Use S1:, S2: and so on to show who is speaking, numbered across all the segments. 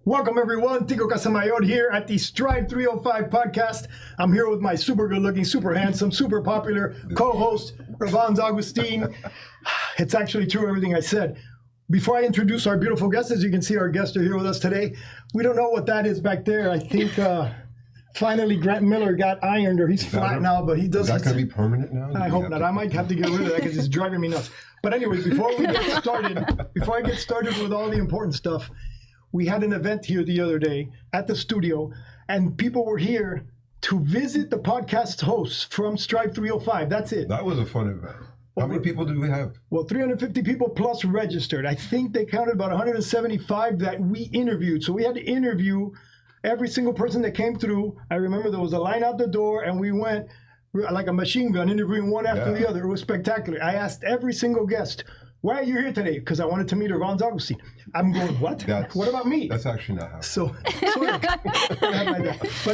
S1: Welcome everyone, Tico Casamayor here at the Strive305 podcast. I'm here with my super good looking, super handsome, super popular co-host Irvans Augustin. It's actually true everything I said. Before I introduce our beautiful guests, as you can see, our guests are here with us today. We don't know what that is back there. I think finally Grant Miller got ironed, or he's flat now, but he does.
S2: Is that going to be permanent now?
S1: I hope not. I might have to get rid of that because it's driving me nuts. But anyways, before I get started with all the important stuff, we had an event here the other day at the studio, and people were here to visit the podcast hosts from Strive305. That's it.
S2: That was a fun event. How many people did we have?
S1: Well, 350 people plus registered. I think they counted about 175 that we interviewed. So we had to interview every single person that came through. I remember there was a line out the door, and we went like a machine gun, interviewing one after the other. It was spectacular. I asked every single guest, why are you here today? Because I wanted to meet Irvans Augustin. I'm going, what? What about me?
S2: That's actually not how.
S1: So but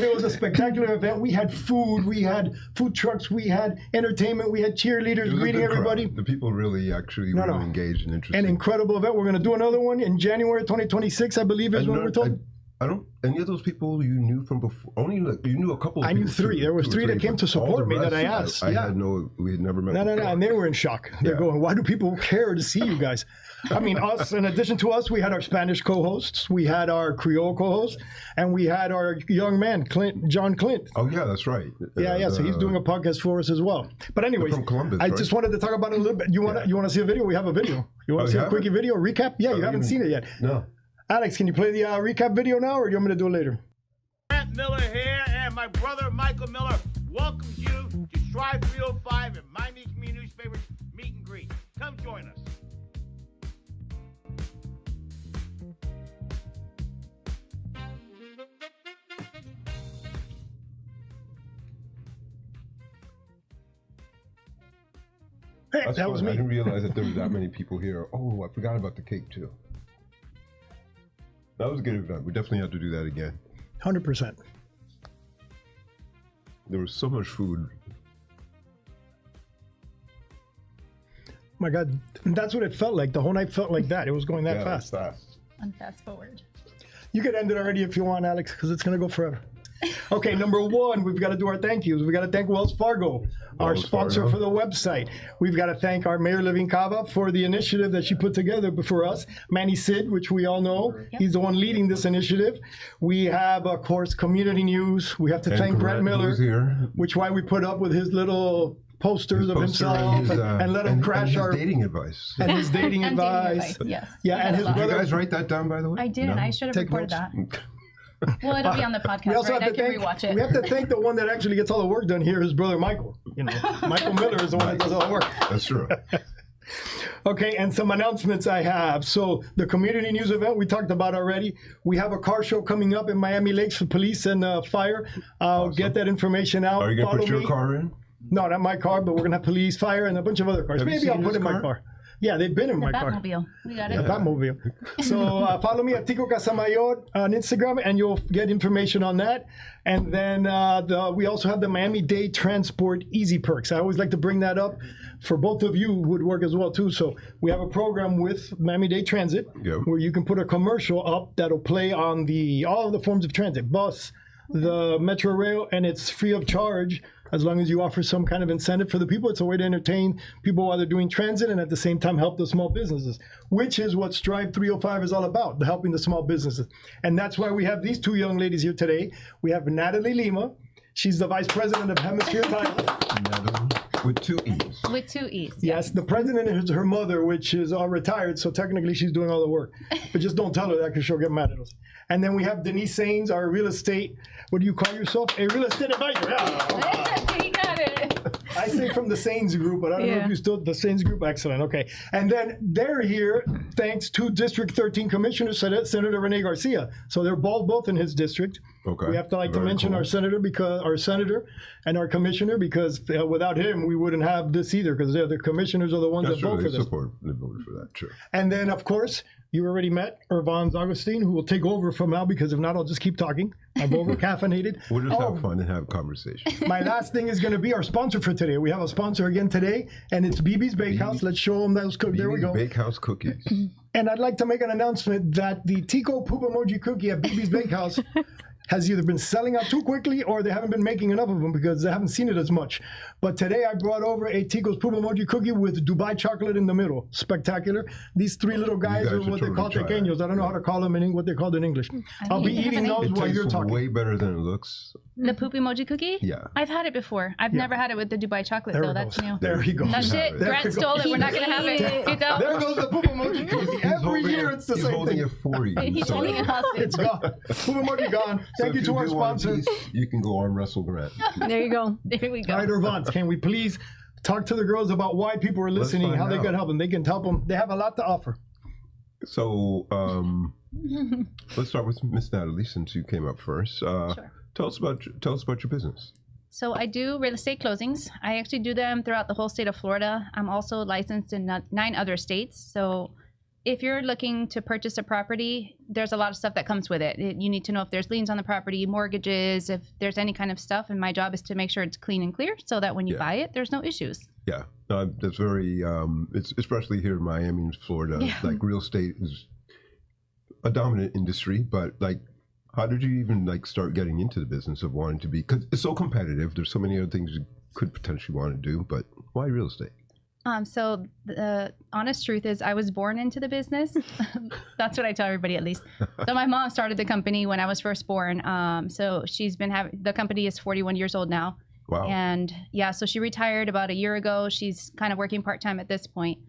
S1: it was a spectacular event. We had food, we had food trucks, we had entertainment, we had cheerleaders greeting everybody.
S2: The people really actually were engaged and interested.
S1: An incredible event. We're going to do another one in January 2026, I believe is when we're told.
S2: I don't. Any of those people you knew from before? Only you knew a couple.
S1: I knew three. There was three that came to support me that I asked.
S2: I had no. We had never met.
S1: No, and they were in shock. They're going, "Why do people care to see you guys?" I mean, us. In addition to us, we had our Spanish co-hosts, we had our Creole co-host, and we had our young man, John Clint.
S2: Oh yeah, that's right.
S1: So he's doing a podcast for us as well. But anyways,
S2: from Columbus,
S1: I just wanted to talk about it a little bit. You want to see a video? We have a video. You want to see a quickie video recap? Yeah, you haven't seen it yet.
S2: No.
S1: Alex, can you play the recap video now, or do you want me to do it later?
S3: Grant Miller here, and my brother Michael Miller welcomes you to Strive305 and Miami Community Newspapers Meet and Greet. Come join us.
S1: Hey, that was me.
S2: I didn't realize that there were that many people here. Oh, I forgot about the cake too. That was a good event. We definitely have to do that again.
S1: 100%.
S2: There was so much food.
S1: My God, that's what it felt like. The whole night felt like that. It was going that fast.
S4: And fast forward.
S1: You can end it already if you want, Alex, because it's going to go forever. Okay, number one, we've got to do our thank yous. We've got to thank Wells Fargo, our sponsor for the website. We've got to thank our Mayor Living Cava for the initiative that she put together for us. Manny Sid, which we all know, he's the one leading this initiative. We have, of course, Community News. We have to thank Brett Miller, which why we put up with his little posters of himself and let him crash our
S2: dating advice.
S1: And his dating advice.
S4: Yes.
S1: Yeah, and his brother.
S2: Did you guys write that down, by the way?
S4: I did. I should have recorded that. Well, it'll be on the podcast, right? I can rewatch it.
S1: We have to thank the one that actually gets all the work done here, his brother Michael. You know, Michael Miller is the one that does all the work.
S2: That's true.
S1: Okay, and some announcements I have. So the community news event we talked about already. We have a car show coming up in Miami Lakes for police and fire. I'll get that information out.
S2: Are you going to put your car in?
S1: No, not my car, but we're going to have police, fire, and a bunch of other cars. Maybe I'll put in my car. Yeah, they've been in my car.
S4: Batmobile. We got it.
S1: The Batmobile. So follow me at Tico Casamayor on Instagram, and you'll get information on that. And then we also have the Miami-Dade Transport Easy Perks. I always like to bring that up for both of you who would work as well, too. So we have a program with Miami-Dade Transit where you can put a commercial up that'll play on all of the forms of transit, bus, the Metro Rail, and it's free of charge. As long as you offer some kind of incentive for the people, it's a way to entertain people while they're doing transit and at the same time help the small businesses, which is what Strive305 is all about, helping the small businesses. And that's why we have these two young ladies here today. We have Natalee Lima. She's the vice president of Hemisphere Title.
S2: With two E's.
S4: With two E's.
S1: Yes, the president is her mother, which is retired, so technically she's doing all the work. But just don't tell her that because she'll get mad at us. And then we have Denise Sainz, our real estate, what do you call yourself? A real estate advisor.
S4: Yeah, you got it.
S1: I say from the Sainz group, but I don't know if you still, the Sainz group, excellent, okay. And then they're here thanks to District 13 Commissioner, Senator Rene Garcia. So they're both in his district.
S2: Okay.
S1: We have to to mention our senator and our commissioner, because without him, we wouldn't have this either, because the commissioners are the ones that vote for this.
S2: They voted for that, sure.
S1: And then, of course, You already met Irvans Augustin, who will take over from now, because if not, I'll just keep talking. I'm over-caffeinated.
S2: We'll just have fun and have conversation.
S1: My last thing is going to be our sponsor for today. We have a sponsor again today, and it's BB's Bakehouse. Let's show them those cookies. There we go.
S2: Bakehouse cookies.
S1: And I'd like to make an announcement that the Tico Poop Emoji cookie at BB's Bakehouse has either been selling out too quickly or they haven't been making enough of them because they haven't seen it as much. But today I brought over a Tico's Poop Emoji cookie with Dubai chocolate in the middle. Spectacular. These three little guys are what they call tequeños. I don't know how to call them in what they're called in English. I'll be eating those while you're talking.
S2: Way better than it looks.
S4: The poop emoji cookie?
S2: Yeah.
S4: I've had it before. I've never had it with the Dubai chocolate, though. That's new.
S1: There he goes.
S4: That's it. Grant stole it. We're not going to have it. It's out.
S1: There goes the poop emoji cookie. Every year it's the same thing.
S2: He's holding it for you.
S4: He's holding it hostage.
S1: It's gone. Poop emoji gone. Thank you to our sponsor.
S2: You can go arm wrestle Grant.
S5: There you go.
S4: There we go.
S1: All right, Irvans, can we please talk to the girls about why people are listening, how they can help them? They can help them. They have a lot to offer.
S2: So let's start with Miss Natalee, since you came up first.
S4: Sure.
S2: Tell us about your business.
S4: So I do real estate closings. I actually do them throughout the whole state of Florida. I'm also licensed in 9 other states. So if you're looking to purchase a property, there's a lot of stuff that comes with it. You need to know if there's liens on the property, mortgages, if there's any kind of stuff. And my job is to make sure it's clean and clear so that when you buy it, there's no issues.
S2: Yeah, that's very, it's especially here in Miami and Florida, like real estate is a dominant industry, but like, how did you even like start getting into the business of wanting to be, because it's so competitive. There's so many other things you could potentially want to do, but why real estate?
S4: So the honest truth is I was born into the business. That's what I tell everybody, at least. So my mom started the company when I was first born. So she's been the company is 41 years old now.
S2: Wow.
S4: And yeah, so she retired about a year ago. She's kind of working part-time at this point.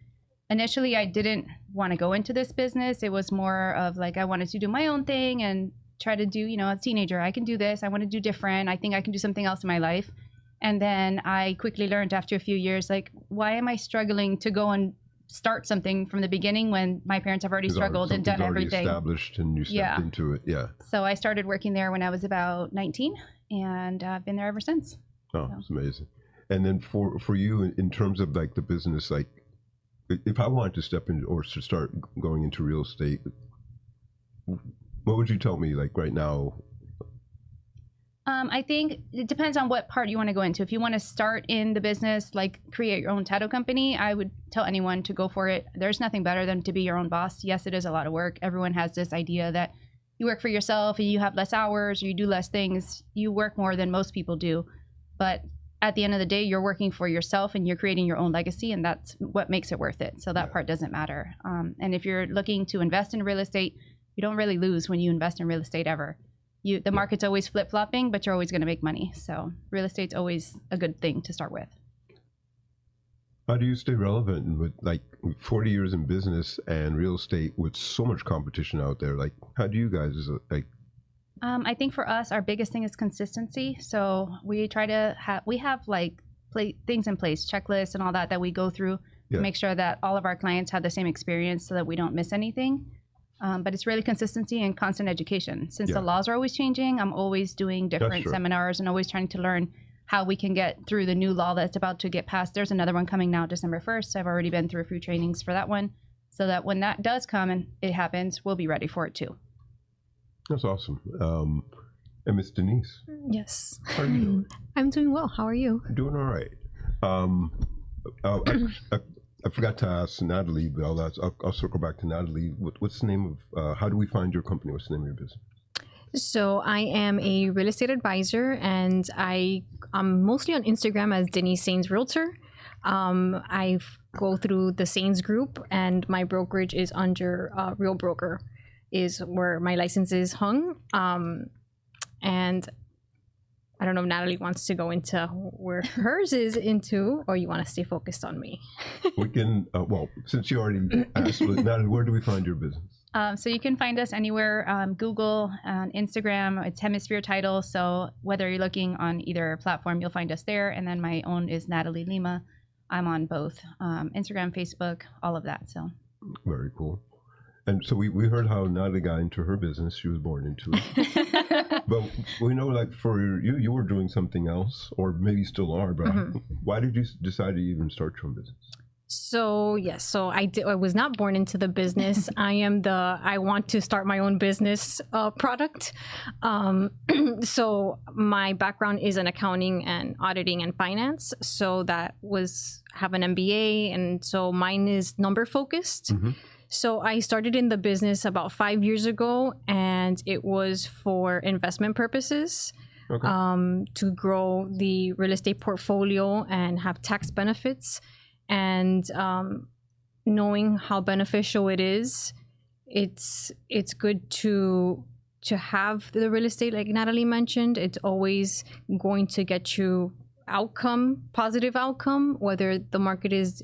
S4: Initially, I didn't want to go into this business. It was more of like, I wanted to do my own thing and try to do, as a teenager, I can do this. I want to do different. I think I can do something else in my life. And then I quickly learned after a few years, like, why am I struggling to go and start something from the beginning when my parents have already struggled and done everything?
S2: Established and you stepped into it,
S4: So I started working there when I was about 19, and I've been there ever since.
S2: Oh, it's amazing. And then for you, in terms of like the business, like if I wanted to step in or to start going into real estate, what would you tell me like right now?
S4: I think it depends on what part you want to go into. If you want to start in the business, like create your own tattoo company, I would tell anyone to go for it. There's nothing better than to be your own boss. Yes, it is a lot of work. Everyone has this idea that you work for yourself and you have less hours or you do less things. You work more than most people do. But at the end of the day, you're working for yourself and you're creating your own legacy, and that's what makes it worth it. So that part doesn't matter. And if you're looking to invest in real estate, you don't really lose when you invest in real estate ever. The market's always flip-flopping, but you're always going to make money. So real estate's always a good thing to start with.
S2: How do you stay relevant with like 40 years in business and real estate with so much competition out there? Like, how do you guys like?
S4: I think for us, our biggest thing is consistency. So we try to have like things in place, checklists and all that we go through to make sure that all of our clients have the same experience so that we don't miss anything. But it's really consistency and constant education. Since the laws are always changing, I'm always doing different seminars and always trying to learn how we can get through the new law that's about to get passed. There's another one coming now, December 1st. I've already been through a few trainings for that one, so that when that does come and it happens, we'll be ready for it too.
S2: That's awesome. And Miss Denise.
S5: Yes.
S2: How are you doing?
S5: I'm doing well. How are you?
S2: Doing all right. I forgot to ask Natalee, but I'll circle back to Natalee. What's the name of, how do we find your company? What's the name of your business?
S5: So I am a real estate advisor, and I'm mostly on Instagram as Denise Sainz Realtor. I go through the Sainz group, and my brokerage is under Real Broker, is where my license is hung. And I don't know if Natalee wants to go into where hers is into, or you want to stay focused on me.
S2: We can, well, since you already asked, Natalee, where do we find your business?
S4: So you can find us anywhere, Google, Instagram, it's Hemisphere title. So whether you're looking on either platform, you'll find us there. And then my own is Natalee Lima. I'm on both Instagram, Facebook, all of that. So
S2: very cool. And so we heard how Natalee got into her business. She was born into it. But we know, like, for you were doing something else, or maybe still are, but why did you decide to even start your own business?
S5: So yes, I was not born into the business. I want to start my own business product. So my background is in accounting and auditing and finance. So have an MBA, and so mine is number focused. So I started in the business about 5 years ago, and it was for investment purposes.
S2: Okay.
S5: To grow the real estate portfolio and have tax benefits. And knowing how beneficial it is, it's good to have the real estate, like Natalee mentioned. It's always going to get you positive outcome, whether the market is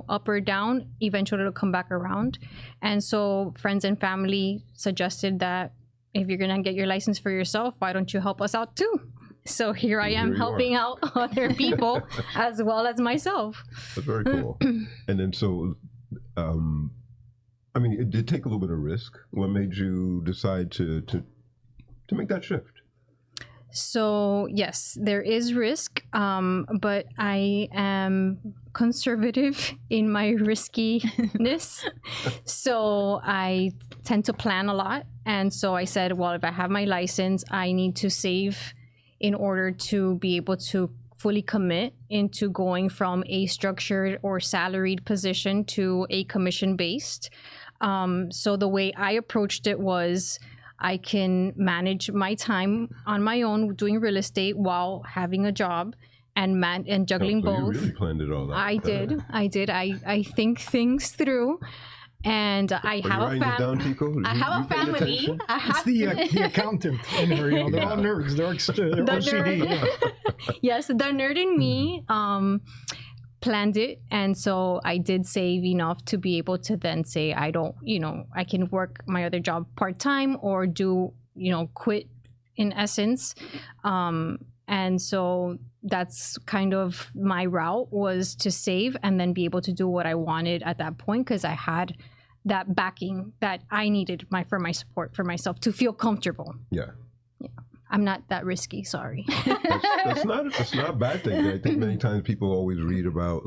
S5: up or down. Eventually it'll come back around. And so friends and family suggested that if you're gonna get your license for yourself, why don't you help us out too? So here I am helping out other people as well as myself.
S2: That's very cool. And then it did take a little bit of risk. What made you decide to make that shift?
S5: So yes, there is risk, but I am conservative in my riskiness. So I tend to plan a lot. And so I said, well, if I have my license, I need to save in order to be able to fully commit into going from a structured or salaried position to a commission-based. So the way I approached it was I can manage my time on my own doing real estate while having a job and juggling both.
S2: You really planned it all out.
S5: I did. I think things through. And I have a family. I have a family.
S1: It's the accountant in her. They're all nerds. They're OCD.
S5: Yes, the nerd in me planned it, and so I did save enough to be able to then say I can work my other job part time or do quit in essence. And so that's kind of my route, was to save and then be able to do what I wanted at that point, because I had that backing that I needed for my support for myself to feel comfortable.
S2: Yeah.
S5: I'm not that risky, sorry.
S2: That's not a bad thing. I think many times people always read about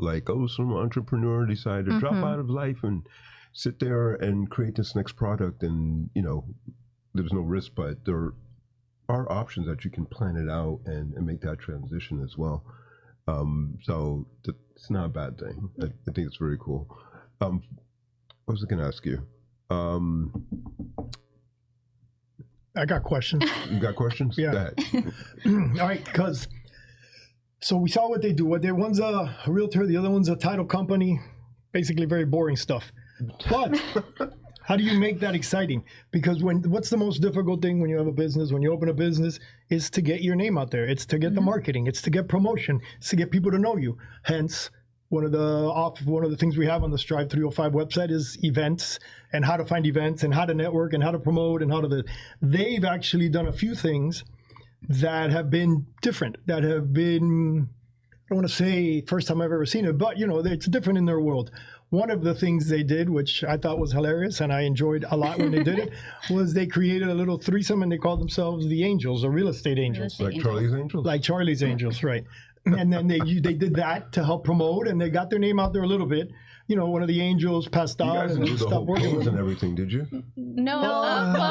S2: some entrepreneur decided to drop out of life and sit there and create this next product, and there's no risk, but there are options that you can plan it out and make that transition as well. So it's not a bad thing. I think it's very cool. What was I going to ask you?
S1: I got questions.
S2: You got questions?
S1: Yeah.
S2: Go ahead.
S1: All right, so we saw what they do. One's a realtor, the other one's a title company. Basically very boring stuff. But how do you make that exciting? Because what's the most difficult thing when you have a business, when you open a business, is to get your name out there. It's to get the marketing. It's to get promotion. It's to get people to know you. Hence, one of the things we have on the Strive305 website is events, and how to find events, and how to network, and how to promote, and they've actually done a few things that have been different, that have been, I don't want to say first time I've ever seen it, but it's different in their world. One of the things they did, which I thought was hilarious and I enjoyed a lot when they did it, was they created a little threesome, and they called themselves the Angels, or Real Estate Angels.
S2: Charlie's Angels?
S1: Like Charlie's Angels, right. And then they did that to help promote, and they got their name out there a little bit. One of the Angels passed out and stopped working with
S2: and
S1: them.
S2: everything, did you?
S4: No.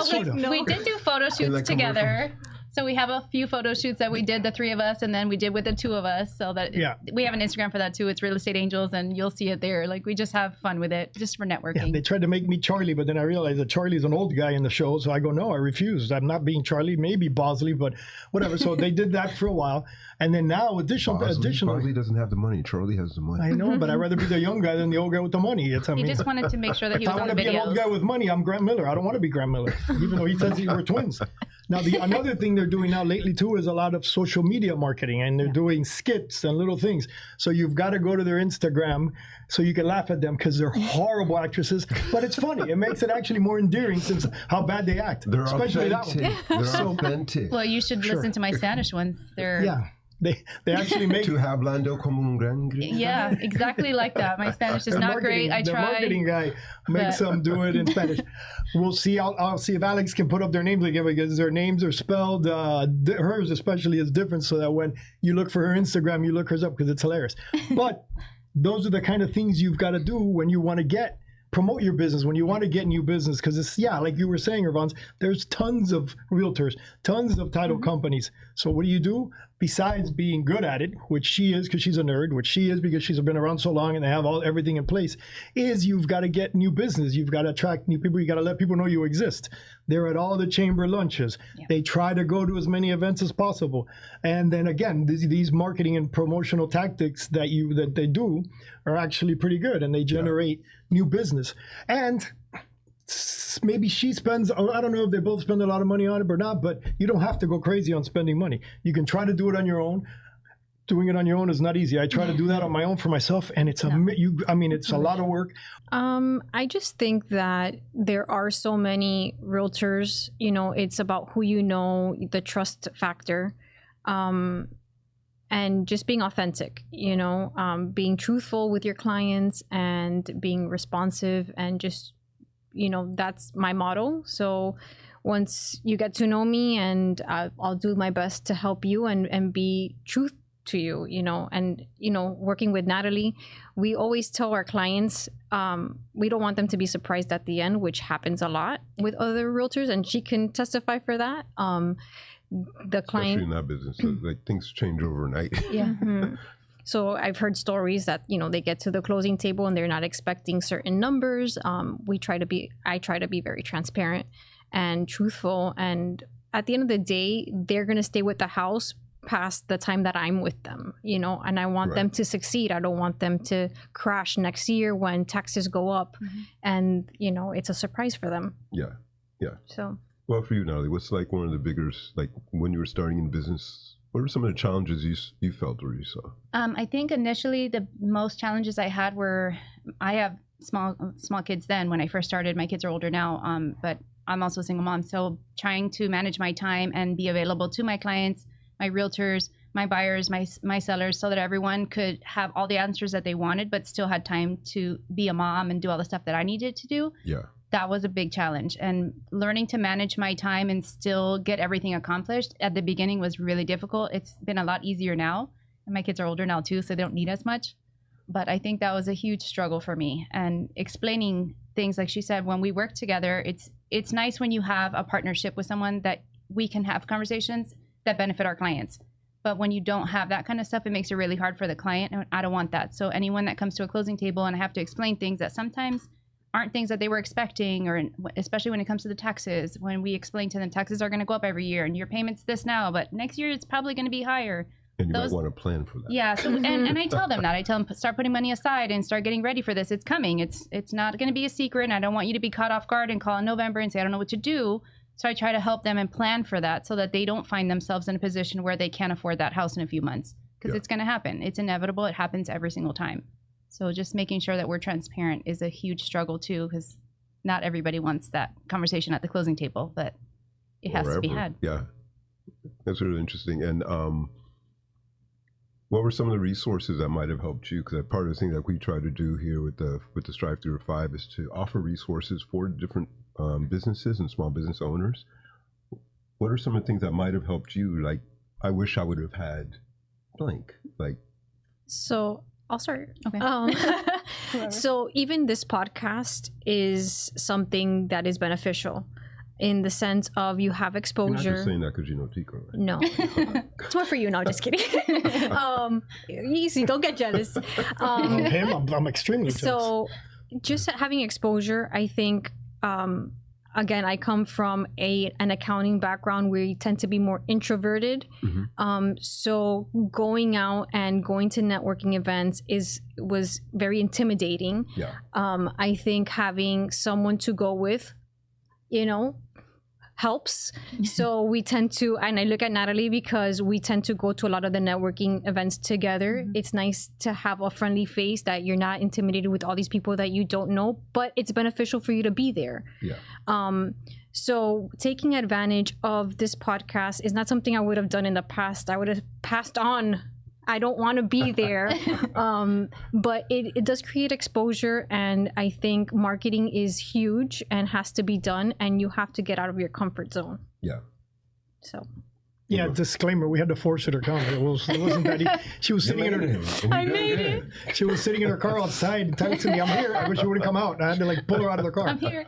S4: We did do photo shoots together.
S2: commercials?
S4: So we have a few photo shoots that we did, the three of us, and then we did with the two of us. So that we have an Instagram for that too. It's Real Estate Angels, and you'll see it there. We just have fun with it, just for networking.
S1: Yeah, they tried to make me Charlie, but then I realized that Charlie's an old guy in the show. So I go, no, I refused. I'm not being Charlie, maybe Bosley, but whatever. So they did that for a while. And then now additionally.
S2: Bosley doesn't have the money. Charlie has the money.
S1: I know, but I'd rather be the young guy than the old guy with the money.
S4: He just wanted to make sure that he was on the videos.
S1: If I want to be an old guy with money, I'm Grant Miller. I don't want to be Grant Miller, even though he says we're twins. Now, another thing they're doing now lately too is a lot of social media marketing, and they're doing skits and little things. So you've got to go to their Instagram so you can laugh at them, because they're horrible actresses, but it's funny. It makes it actually more endearing since how bad they act.
S2: They're
S1: especially
S2: authentic.
S1: That one.
S2: They're authentic.
S4: Well, you should listen to my Spanish ones. They're
S1: They actually make
S2: Tu hablando como un gran gringo.
S4: Yeah, exactly like that. My Spanish is not great. I
S1: the
S4: tried.
S1: The marketing guy makes them do it in Spanish. We'll see. I'll see if Alex can put up their names again, because their names are spelled. Hers especially is different, so that when you look for her Instagram, you look hers up, because it's hilarious. But those are the kind of things you've got to do when you want to promote your business, when you want to get new business. Because it's, like you were saying, Irvans, there's tons of realtors, tons of title companies. So what do? Besides being good at it, which she is because she's a nerd, which she is because she's been around so long and they have everything in place, is you've got to get new business. You've got to attract new people. You got to let people know you exist. They're at all the chamber lunches. Yeah. They try to go to as many events as possible. And then again, these marketing and promotional tactics that they do are actually pretty good, and they generate new business. And maybe she spends, I don't know if they both spend a lot of money on it or not, but you don't have to go crazy on spending money. You can try to do it on your own. Doing it on your own is not easy. I try to do that on my own for myself, and it's it's a lot of work.
S5: I just think that there are so many realtors, it's about who you know, the trust factor, and just being authentic, being truthful with your clients and being responsive, and just, that's my motto. So once you get to know me, and I'll do my best to help you and be truth to you, and working with Natalee, we always tell our clients we don't want them to be surprised at the end, which happens a lot with other realtors, and she can testify for that. The client,
S2: especially in that business, like things change overnight.
S5: Yeah. So I've heard stories that they get to the closing table and they're not expecting certain numbers. I try to be very transparent and truthful, and at the end of the day, they're gonna stay with the house past the time that I'm with them, and I want them to succeed. I don't want them to crash next year when taxes go up, and it's a surprise for them.
S2: Yeah.
S5: So,
S2: well, for you, Natalee, what's like one of the biggest, like when you were starting in business, what were some of the challenges you felt or you saw?
S4: I think initially the most challenges I had were, I have small kids then when I first started. My kids are older now, but I'm also a single mom. So trying to manage my time and be available to my clients, my realtors, my buyers, my sellers, so that everyone could have all the answers that they wanted, but still had time to be a mom and do all the stuff that I needed to do.
S2: Yeah.
S4: That was a big challenge, and learning to manage my time and still get everything accomplished at the beginning was really difficult. It's been a lot easier now, and my kids are older now too, so they don't need as much. But I think that was a huge struggle for me, and explaining things, like she said, when we work together, it's nice when you have a partnership with someone that we can have conversations that benefit our clients. But when you don't have that kind of stuff, it makes it really hard for the client, and I don't want that. So anyone that comes to a closing table and I have to explain things that sometimes aren't things that they were expecting, or especially when it comes to the taxes, when we explain to them taxes are going to go up every year and your payment's this now, but next year it's probably going to be higher.
S2: And you might want to plan for that.
S4: Yeah. So, and I tell them that. I tell them, start putting money aside and start getting ready for this. It's coming. It's not going to be a secret, and I don't want you to be caught off guard and call in November and say, I don't know what to do. So I try to help them and plan for that so that they don't find themselves in a position where they can't afford that house in a few months, because it's going to happen. It's inevitable. It happens every single time. So just making sure that we're transparent is a huge struggle too, because not everybody wants that conversation at the closing table, but it has to be had.
S2: Yeah, that's really interesting. And what were some of the resources that might have helped you? Because part of the thing that we try to do here with the Strive305 is to offer resources for different businesses and small business owners. What are some of the things that might have helped you? Like, I wish I would have had blank. Like,
S5: so I'll start.
S4: Okay.
S5: So even this podcast is something that is beneficial in the sense of you have exposure.
S2: You're not just saying that because you know Tico, right?
S5: No. It's more for you. No, just kidding. Easy. Don't get jealous.
S1: I'm extremely jealous.
S5: So just having exposure, I think, again, I come from an accounting background where you tend to be more introverted. So going out and going to networking events was very intimidating.
S2: Yeah.
S5: I think having someone to go with, helps. So we tend to, and I look at Natalee because we tend to go to a lot of the networking events together. It's nice to have a friendly face that you're not intimidated with all these people that you don't know, but it's beneficial for you to be there.
S2: Yeah.
S5: So taking advantage of this podcast is not something I would have done in the past. I would have passed on. I don't want to be there. But it does create exposure, and I think marketing is huge and has to be done, and you have to get out of your comfort zone.
S2: Yeah.
S5: So.
S1: Yeah, disclaimer, we had to force her to come. It wasn't that easy. She was sitting in her...
S5: I made it.
S1: She was sitting in her car outside texting me, I'm here. I wish you wouldn't come out. I had to like pull her out of the car.
S4: I'm here.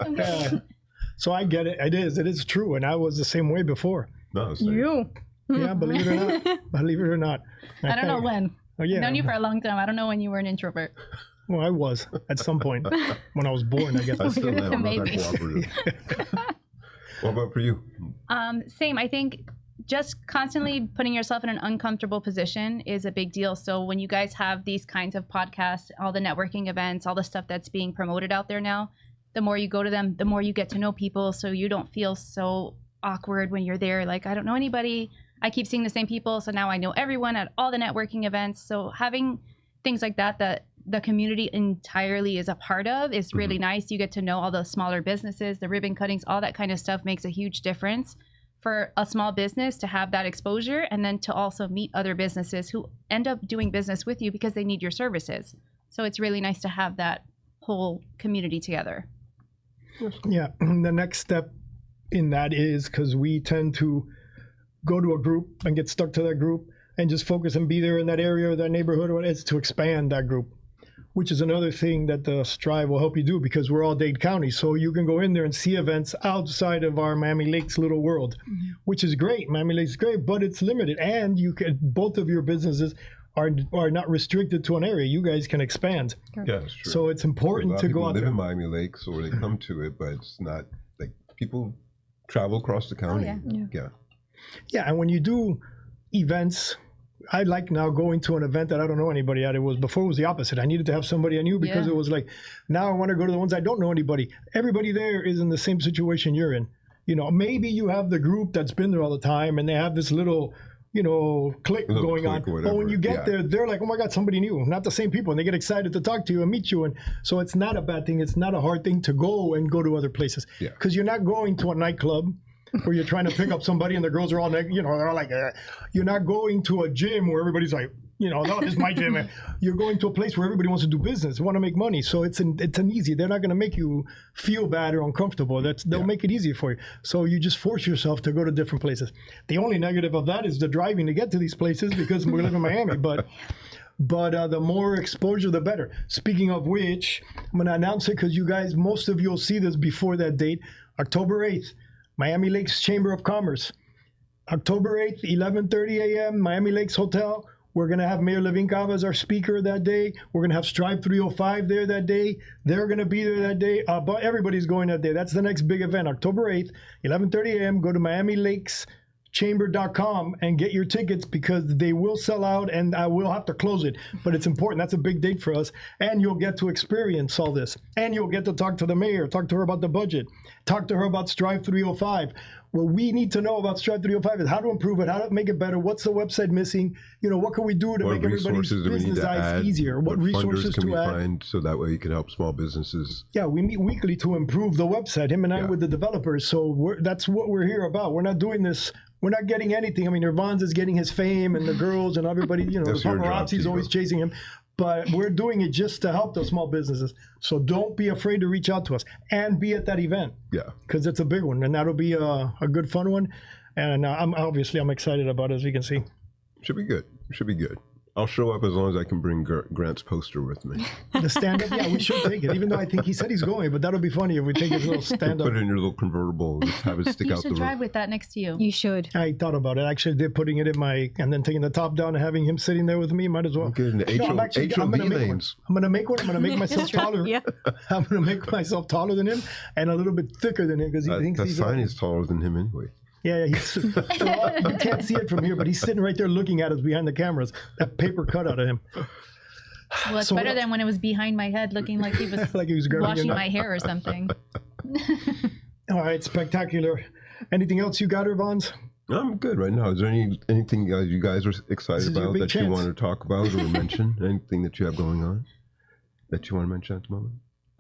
S1: So I get it. It is true. And I was the same way before.
S2: No, it's
S5: You.
S1: Yeah, believe it or not. Believe it or not.
S4: I don't know when.
S1: Oh, yeah.
S4: I've known you for a long time. I don't know when you were an introvert.
S1: Well, I was at some point when I was born, I guess.
S2: I still am. I'm not
S4: Maybe.
S2: that cooperative. What about for you?
S4: Same. I think just constantly putting yourself in an uncomfortable position is a big deal. So when you guys have these kinds of podcasts, all the networking events, all the stuff that's being promoted out there now, the more you go to them, the more you get to know people. So you don't feel so awkward when you're there. Like, I don't know anybody. I keep seeing the same people. So now I know everyone at all the networking events. So having things like that the community entirely is a part of is really nice. You get to know all the smaller businesses, the ribbon cuttings, all that kind of stuff makes a huge difference for a small business to have that exposure, and then to also meet other businesses who end up doing business with you because they need your services. So it's really nice to have that whole community together.
S1: Yeah, the next step in that is because we tend to go to a group and get stuck to that group and just focus and be there in that area or that neighborhood, or it's to expand that group, which is another thing that the Strive will help you do, because we're all Dade County. So you can go in there and see events outside of our Miami Lakes little world, which is great. Miami Lakes is great, but it's limited. And you can, both of your businesses are not restricted to an area. You guys can expand.
S2: Yeah, that's true.
S1: So it's important to go out
S2: live
S1: there.
S2: in Miami Lakes, or they come to it, but it's not like people travel across the county.
S1: Yeah, and when you do events, I like now going to an event that I don't know anybody at. Before it was the opposite. I needed to have somebody I knew, because it was like, now I want to go to the ones I don't know anybody. Everybody there is in the same situation you're in. You know, maybe you have the group that's been there all the time and they have this little, clique going on. But when you get there, they're like, oh my God, somebody new, not the same people. And they get excited to talk to you and meet you. And so it's not a bad thing. It's not a hard thing to go to other places. Because you're not going to a nightclub where you're trying to pick up somebody and the girls are all, they're all like, you're not going to a gym where everybody's like, no, this is my gym. You're going to a place where everybody wants to do business, want to make money. So it's an easy. They're not going to make you feel bad or uncomfortable. They'll make it easy for you. So you just force yourself to go to different places. The only negative of that is the driving to get to these places, because we live in Miami. But the more exposure, the better. Speaking of which, I'm going to announce it because you guys, most of you will see this before that date, October 8th. Miami Lakes Chamber of Commerce, October 8th, 11:30 a.m., Miami Lakes Hotel. We're going to have Mayor Levin Cava as our speaker that day. We're going to have Strive305 there that day. They're going to be there that day. But everybody's going that day. That's the next big event, October 8th, 11:30 a.m. Go to MiamiLakesChamber.com and get your tickets, because they will sell out and I will have to close it. But it's important. That's a big date for us. And you'll get to experience all this. And you'll get to talk to the mayor, talk to her about the budget, talk to her about Strive305. What we need to know about Strive305 is how to improve it, how to make it better, what's the website missing, what can we do to make everybody's business eyes easier, what resources
S2: can we
S1: to add.
S2: find so that way you can help small businesses.
S1: Yeah, we meet weekly to improve the website, him and I with the developers. So that's what we're here about. We're not doing this. We're not getting anything. I mean, Irvans is getting his fame and the girls and everybody, the paparazzi's always chasing him. But we're doing it just to help those small businesses. So don't be afraid to reach out to us and be at that event. Yeah. Because it's a big one, and that'll be a good, fun one. And I'm excited about it, as you can see.
S2: Should be good. Should be good. I'll show up as long as I can bring Grant's poster with me.
S1: The stand-up? Yeah, we should take it, even though I think he said he's going, but that'll be funny if we take his little stand-up.
S2: Put it in your little convertible and just have it stick out the roof.
S4: You should drive with that next to you.
S5: You should.
S1: I thought about it. Actually, they're putting it in and then taking the top down and having him sitting there with me. Might as well.
S2: Okay, in the HOV lanes.
S1: I'm going to make one. I'm going to make myself taller. I'm going to make myself taller than him and a little bit thicker than him, because he thinks he's...
S2: That sign is taller than him anyway.
S1: Yeah, you can't see it from here, but he's sitting right there looking at us behind the cameras. That paper cut out of him.
S4: Well, it's better than when it was behind my head, looking like he was, washing my hair or something.
S1: All right, spectacular. Anything else you got, Irvans?
S2: I'm good right now. Is there anything you guys are excited about that you want to talk about or mention? Anything that you have going on that you want to mention at the moment?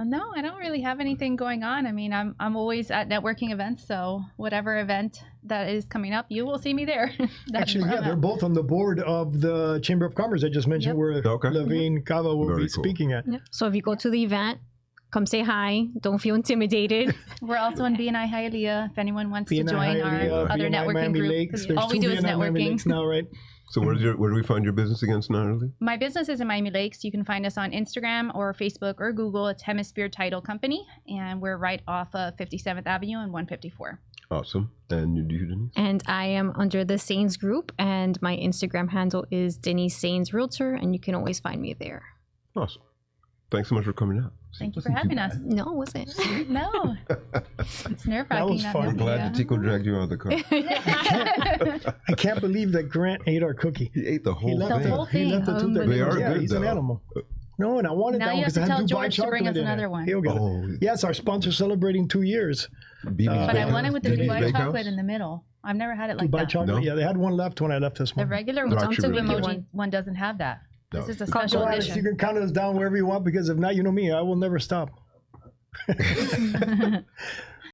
S4: No, I don't really have anything going on. I mean, I'm always at networking events, so whatever event that is coming up, you will see me there.
S1: Actually, they're both on the board of the Chamber of Commerce I just mentioned, where Levin Cava will be speaking at.
S5: So if you go to the event, come say hi. Don't feel intimidated.
S4: We're also in BNI Hialeah if anyone wants to
S1: BNI
S4: join
S1: Hialeah,
S4: our other
S1: BNI
S4: networking
S1: Miami
S4: group.
S1: Lakes. There's
S4: All we
S1: two
S4: do is
S1: BNI Miami
S4: networking.
S1: Lakes now, right?
S2: So where do we find your business against, Natalee?
S4: My business is in Miami Lakes. You can find us on Instagram or Facebook or Google. It's Hemisphere Title Company, and we're right off of 57th Avenue and 154.
S2: Awesome. And you, Denise?
S5: And I am under the Sainz group, and my Instagram handle is Denise Sainz Realtor, and you can always find me there.
S2: Awesome. Thanks so much for coming out.
S4: Thank you for having us.
S5: No, it wasn't.
S4: No, it's nerve wracking.
S1: was fun.
S2: I'm glad that Tico dragged you out of the car.
S1: I can't believe that Grant ate our cookie.
S2: He ate the whole
S1: He left
S2: thing.
S4: whole
S1: He left the two
S5: thing.
S1: that
S2: They are
S1: yeah,
S2: good,
S1: he's an
S2: though.
S1: animal. No, and I wanted
S4: Now
S1: that
S4: you
S1: one
S4: have
S1: because I
S4: to
S1: had
S4: tell
S1: Dubai
S4: George to bring
S1: chocolate
S4: us
S1: in
S4: another
S1: it.
S4: one.
S1: He'll get it.
S2: Oh,
S1: Yes, our sponsor's celebrating 2 years.
S2: BB's
S4: But I
S2: Bakehouse?
S4: want it with the
S2: BB's
S4: Dubai
S2: Bakehouse?
S4: chocolate in the middle. I've never had it like
S1: Dubai
S4: that.
S1: chocolate.
S2: No?
S1: Yeah, they had one left when I left this
S4: The
S1: morning.
S4: regular
S2: They're actually
S4: Super
S2: really good.
S4: emoji one doesn't have that.
S2: No.
S4: This is a
S5: Called
S4: special
S1: So, Alex,
S4: edition.
S1: you can count us down wherever you want because if not, you know me, I will never stop.